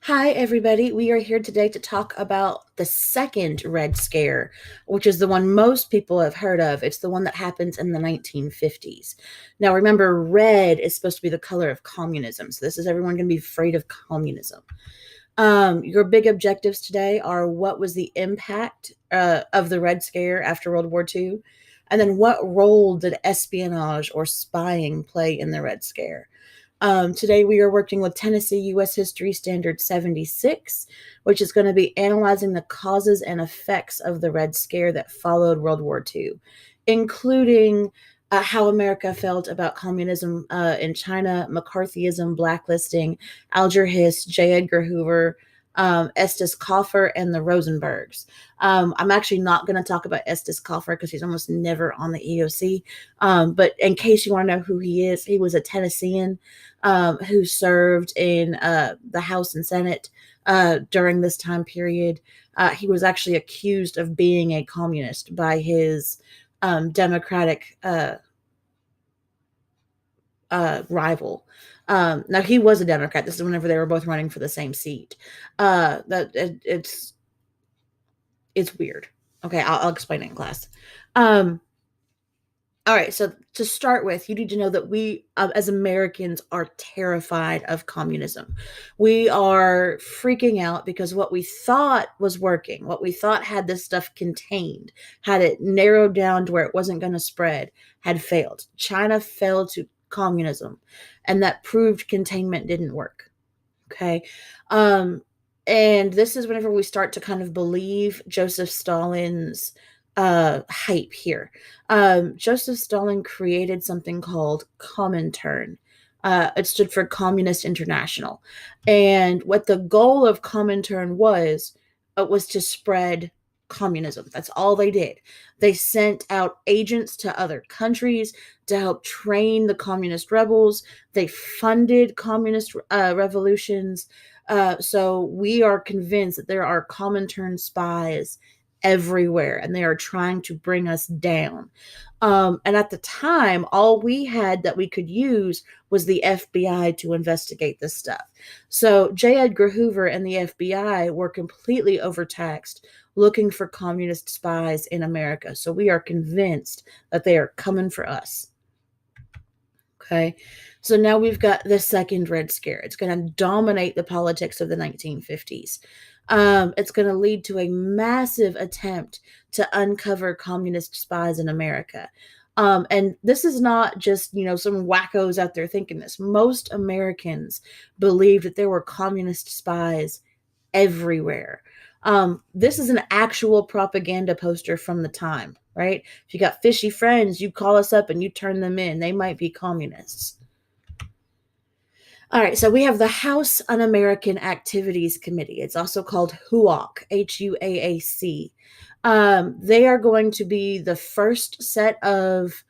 Hi, everybody. We are here today to talk about the second Red Scare, which is the one most people have heard of. It's the one that happens in the 1950s. Now, remember, red is supposed to be the color of communism. So, this is everyone going to be afraid of communism. Your big objectives today are what was the impact of the Red Scare after World War II? And then what role did espionage or spying play in the Red Scare? Today, we are working with Tennessee U.S. History Standard 76, which is going to be analyzing the causes and effects of the Red Scare that followed World War II, including how America felt about communism in China, McCarthyism, blacklisting, Alger Hiss, J. Edgar Hoover, Estes Koffer, and the Rosenbergs. I'm actually not going to talk about Estes Koffer because he's almost never on the EOC. But in case you want to know who he is, he was a Tennessean who served in the House and Senate during this time period. He was actually accused of being a communist by his Democratic rival. Now he was a Democrat. This is whenever they were both running for the same seat. It's weird. Okay, I'll explain it in class. All right, so to start with, you need to know that we, as Americans, are terrified of communism. We are freaking out because what we thought was working, what we thought had this stuff contained, had it narrowed down to where it wasn't going to spread, had failed. China fell to communism, and that proved containment didn't work. Okay. Um, and this is whenever we start to kind of believe Joseph Stalin's hype here. Joseph Stalin created something called Comintern. It stood for Communist International. And what the goal of Comintern was to spread communism. That's all they did. They sent out agents to other countries to help train the communist rebels. They funded communist revolutions. So we are convinced that there are Comintern spies everywhere and they are trying to bring us down. And at the time, all we had that we could use was the FBI to investigate this stuff. So J. Edgar Hoover and the FBI were completely overtaxed looking for communist spies in America. So we are convinced that they are coming for us. Okay. So now we've got the second Red Scare. It's going to dominate the politics of the 1950s. It's going to lead to a massive attempt to uncover communist spies in America. And this is not just, some wackos out there thinking this. Most Americans believed that there were communist spies everywhere. This is an actual propaganda poster from the time, right? If you got fishy friends, you call us up and you turn them in. They might be communists. All right, so we have the House Un American Activities Committee. It's also called HUAC, HUAAC. They are going to be the first set of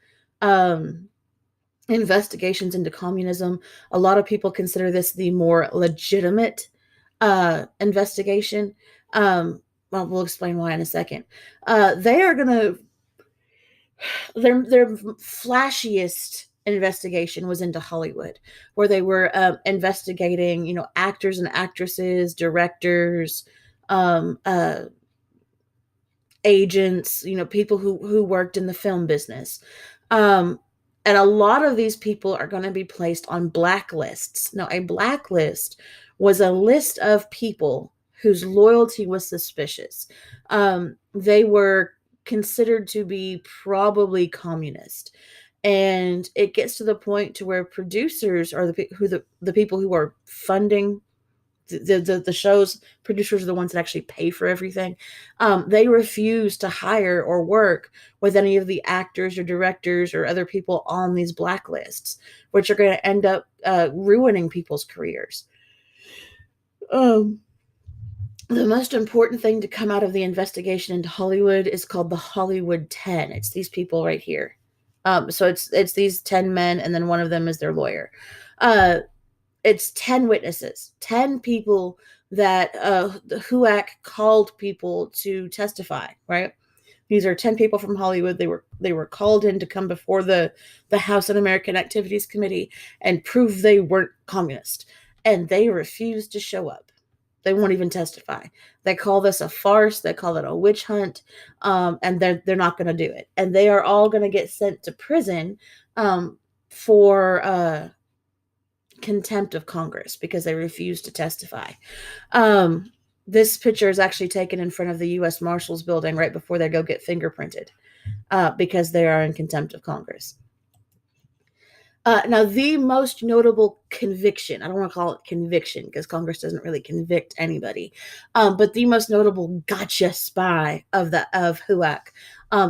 investigations into communism. A lot of people consider this the more legitimate investigation. Well, we'll explain why in a second. They are going to their flashiest investigation was into Hollywood, where they were investigating, actors and actresses, directors, um, uh, agents, people who worked in the film business. Um, and a lot of these people are going to be placed on blacklists. Now, a blacklist was a list of people whose loyalty was suspicious. They were considered to be probably communist. And it gets to the point to where producers are the people who are funding the show's producers are the ones that actually pay for everything. They refuse to hire or work with any of the actors or directors or other people on these blacklists, which are going to end up ruining people's careers. Um, the most important thing to come out of the investigation into Hollywood is called the Hollywood 10. It's these people right here. So it's these 10 men, and then one of them is their lawyer. It's 10 witnesses, 10 people that the HUAC called people to testify, right? These are 10 people from Hollywood. They were called in to come before the House Un American Activities Committee and prove they weren't communist. And they refused to show up. They won't even testify. They call this a farce. They call it a witch hunt, and they're not going to do it. And they are all going to get sent to prison for contempt of Congress because they refuse to testify. This picture is actually taken in front of the U.S. Marshals building right before they go get fingerprinted because they are in contempt of Congress. Now, the most notable conviction, I don't want to call it conviction because Congress doesn't really convict anybody, but the most notable gotcha spy of HUAC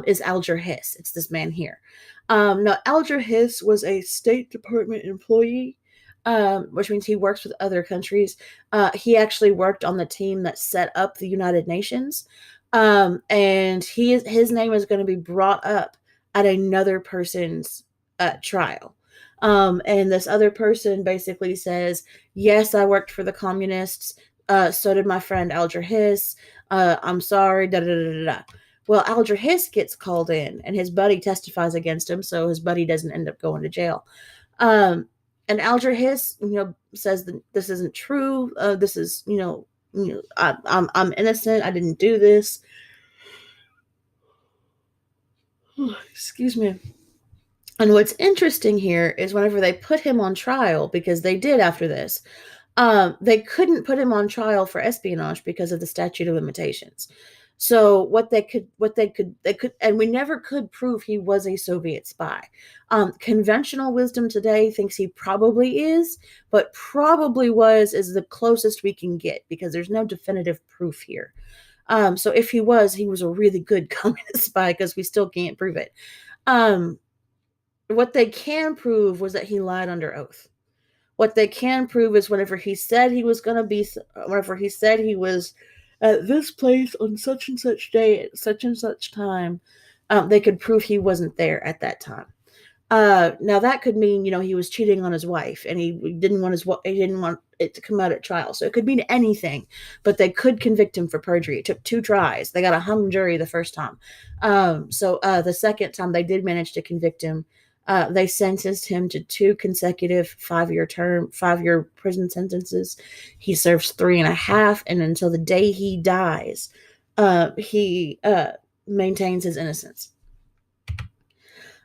is Alger Hiss. It's this man here. Now, Alger Hiss was a State Department employee, which means he works with other countries. He actually worked on the team that set up the United Nations, and his name is going to be brought up at another person's trial. And this other person basically says, yes, I worked for the communists. So did my friend Alger Hiss. I'm sorry. Da, da, da, da, da. Well, Alger Hiss gets called in and his buddy testifies against him. So his buddy doesn't end up going to jail. And Alger Hiss, says that this isn't true. This is, I'm innocent. I didn't do this. Excuse me. And what's interesting here is whenever they put him on trial, because they did after this, they couldn't put him on trial for espionage because of the statute of limitations. So they could, and we never could prove he was a Soviet spy. Conventional wisdom today thinks he probably is, but probably was is the closest we can get because there's no definitive proof here. So if he was a really good communist spy because we still can't prove it. What they can prove was that he lied under oath. What they can prove is whenever he said he was at this place on such and such day at such and such time, they could prove he wasn't there at that time. Now that could mean, he was cheating on his wife and he didn't want it to come out at trial. So it could mean anything, but they could convict him for perjury. It took 2 tries. They got a hung jury the first time. So the second time they did manage to convict him. They sentenced him to 2 consecutive 5-year prison sentences. He serves 3.5, and until the day he dies, he maintains his innocence.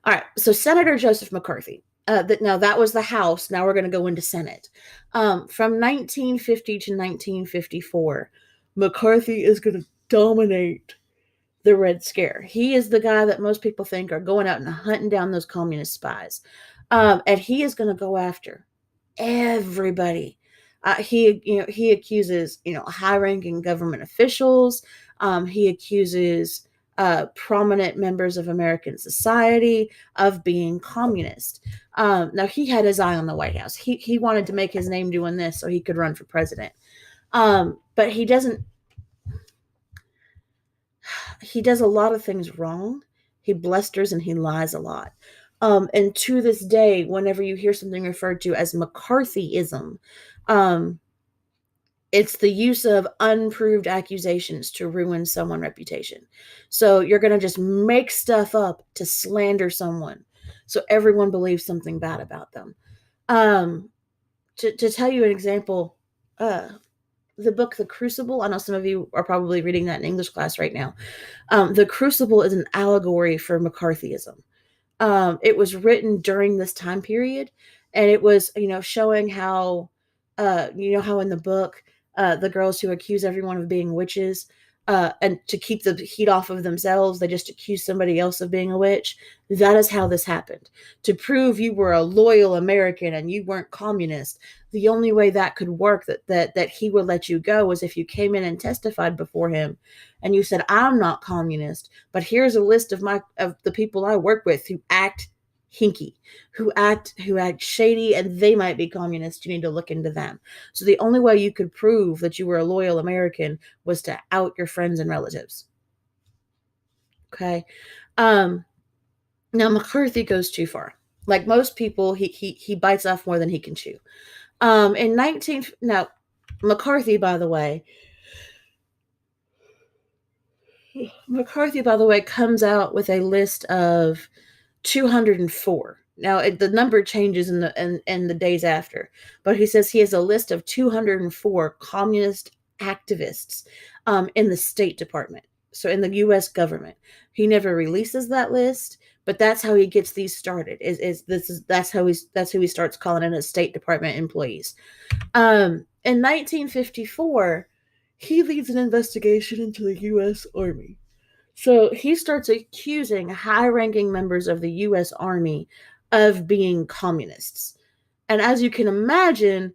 All right, so Senator Joseph McCarthy. Now that was the House. Now we're going to go into Senate. From 1950 to 1954, McCarthy is going to dominate the Red Scare. He is the guy that most people think are going out and hunting down those communist spies. And he is going to go after everybody. He accuses, high-ranking government officials. He accuses prominent members of American society of being communist. Now he had his eye on the White House. He wanted to make his name doing this so he could run for president. But he doesn't. He does a lot of things wrong. He blusters and he lies a lot. And to this day, whenever you hear something referred to as McCarthyism, it's the use of unproved accusations to ruin someone's reputation. So you're going to just make stuff up to slander someone so everyone believes something bad about them. To tell you an example, the book The Crucible, I know some of you are probably reading that in English class right now. The Crucible is an allegory for McCarthyism. It was written during this time period, and it was, showing how, how in the book, the girls who accuse everyone of being witches, and to keep the heat off of themselves, they just accuse somebody else of being a witch. That is how this happened. To prove you were a loyal American and you weren't communist, the only way that could work, that he would let you go, was if you came in and testified before him and you said, I'm not communist, but here's a list of the people I work with who act hinky, who act shady, and they might be communist. You need to look into them. So the only way you could prove that you were a loyal American was to out your friends and relatives. Okay. Now McCarthy goes too far. Like most people, he bites off more than he can chew. Now McCarthy, by the way, comes out with a list of 204. Now the number changes in the days after, but he says he has a list of 204 communist activists in the State Department, so in the U.S. government. He never releases that list, but that's how he gets these started. That's who he starts calling in as State Department employees. In 1954, he leads an investigation into the U.S. Army. So he starts accusing high ranking members of the US Army of being communists. And as you can imagine,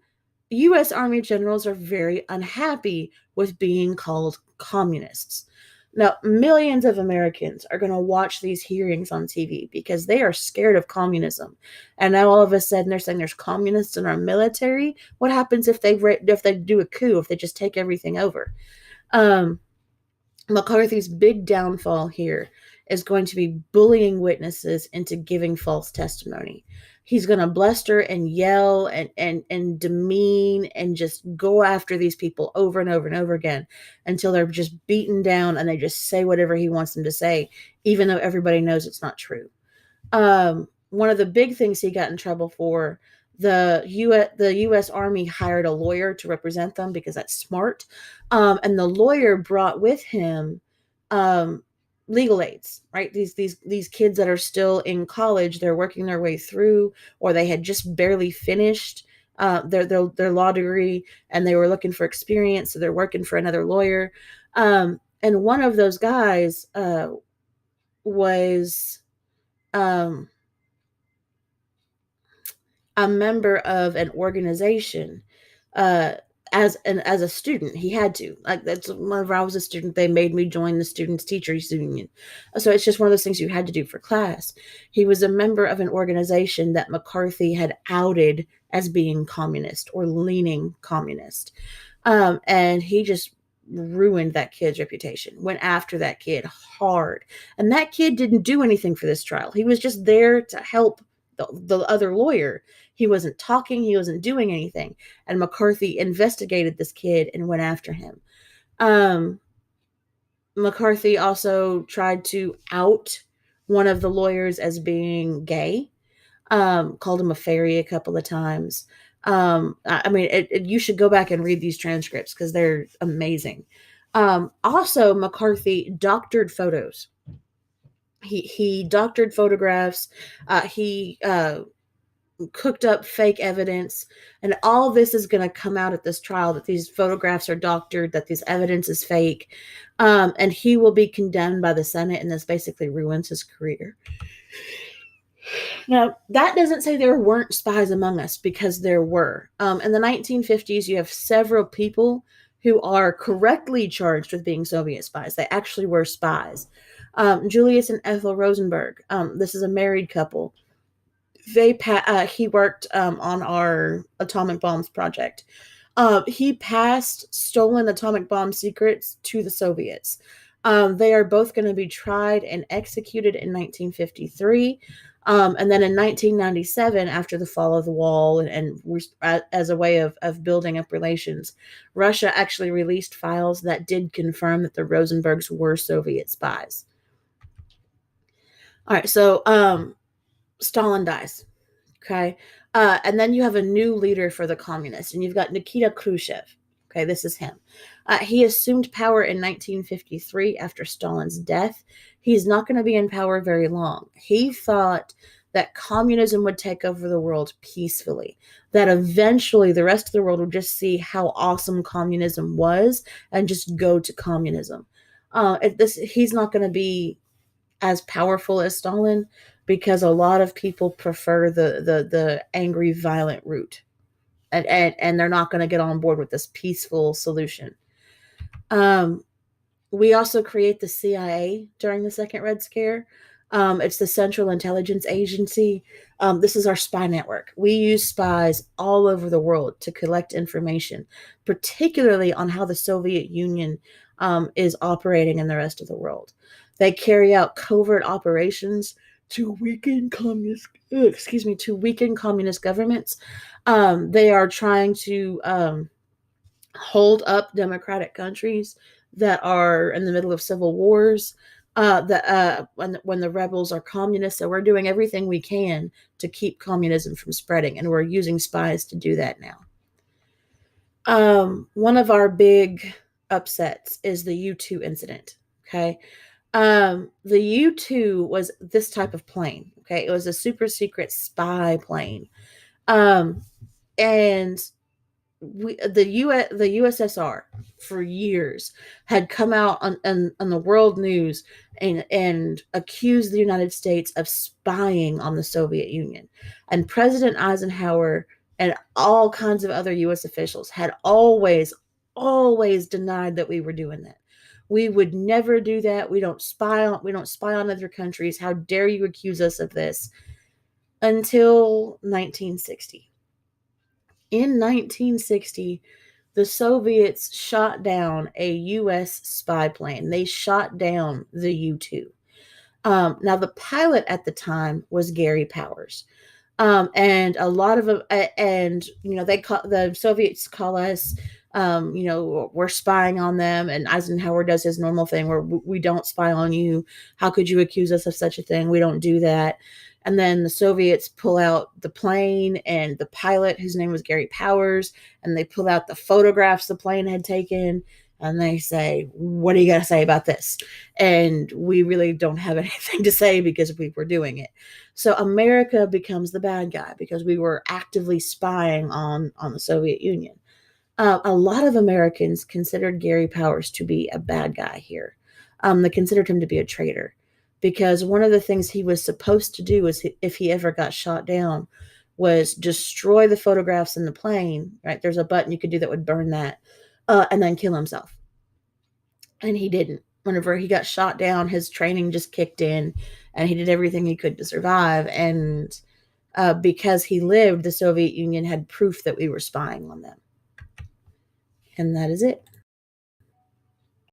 US Army generals are very unhappy with being called communists. Now, millions of Americans are going to watch these hearings on TV because they are scared of communism. And now all of a sudden they're saying there's communists in our military. What happens if they do a coup, if they just take everything over? Um, McCarthy's big downfall here is going to be bullying witnesses into giving false testimony. He's going to bluster and yell and demean and just go after these people over and over and over again until they're just beaten down and they just say whatever he wants them to say, even though everybody knows it's not true. One of the big things he got in trouble for, the U.S. Army hired a lawyer to represent them because that's smart. And the lawyer brought with him legal aids, right? These kids that are still in college, they're working their way through, or they had just barely finished their law degree, and they were looking for experience, so they're working for another lawyer. And one of those guys was a member of an organization as a student. He had to, like, that's whenever I was a student, they made me join the students teachers union. So it's just one of those things you had to do for class. He was a member of an organization that McCarthy had outed as being communist or leaning communist. And he just ruined that kid's reputation, went after that kid hard. And that kid didn't do anything for this trial. He was just there to help the other lawyer. He wasn't talking, he wasn't doing anything. And McCarthy investigated this kid and went after him. McCarthy also tried to out one of the lawyers as being gay, called him a fairy a couple of times. I mean, you should go back and read these transcripts because they're amazing. Also, McCarthy doctored photos. He doctored photographs. He cooked up fake evidence, and all this is going to come out at this trial, that these photographs are doctored, that this evidence is fake, and he will be condemned by the Senate, and this basically ruins his career. Now, that doesn't say there weren't spies among us, because there were. In the 1950s, you have several people who are correctly charged with being Soviet spies. They actually were spies. Julius and Ethel Rosenberg. This is a married couple. He worked on our atomic bombs project. He passed stolen atomic bomb secrets to the Soviets. They are both going to be tried and executed in 1953. And then in 1997, after the fall of the wall and as a way of building up relations, Russia actually released files that did confirm that the Rosenbergs were Soviet spies. All right, so Stalin dies. Okay. And then you have a new leader for the communists, and you've got Nikita Khrushchev. Okay, this is him. He assumed power in 1953 after Stalin's death. He's not going to be in power very long. He thought that communism would take over the world peacefully, that eventually the rest of the world would just see how awesome communism was and just go to communism. He's not going to be as powerful as Stalin, because a lot of people prefer the angry, violent route, and they're not going to get on board with this peaceful solution. We also create the CIA during the Second Red Scare. It's the Central Intelligence Agency. This is our spy network. We use spies all over the world to collect information, particularly on how the Soviet Union is operating in the rest of the world. They carry out covert operations to weaken communist governments. They are trying to hold up democratic countries that are in the middle of civil wars. When the rebels are communists, so we're doing everything we can to keep communism from spreading, and we're using spies to do that now. One of our big upsets is the U-2 incident. Okay. The U-2 was this type of plane. Okay. It was a super secret spy plane. Um, and the USSR for years had come out on the world news and accused the United States of spying on the Soviet Union. And President Eisenhower and all kinds of other US officials had always denied that we were doing that. We would never do that. We don't spy on other countries. How dare you accuse us of this? Until 1960. In 1960, the Soviets shot down a U.S. spy plane. They shot down the U-2. Now, the pilot at the time was Gary Powers. And a lot of and they call the Soviets call us, we're spying on them, and Eisenhower does his normal thing where we don't spy on you. How could you accuse us of such a thing? We don't do that. And then the Soviets pull out the plane and the pilot, whose name was Gary Powers, and they pull out the photographs the plane had taken, and they say, "What do you got to say about this?" And we really don't have anything to say because we were doing it. So America becomes the bad guy because we were actively spying on the Soviet Union. A lot of Americans considered Gary Powers to be a bad guy here. They considered him to be a traitor because one of the things he was supposed to do is, if he ever got shot down, was destroy the photographs in the plane. Right? There's a button you could do that would burn that, and then kill himself. And he didn't. Whenever he got shot down, his training just kicked in, and he did everything he could to survive. And because he lived, the Soviet Union had proof that we were spying on them. And that is it.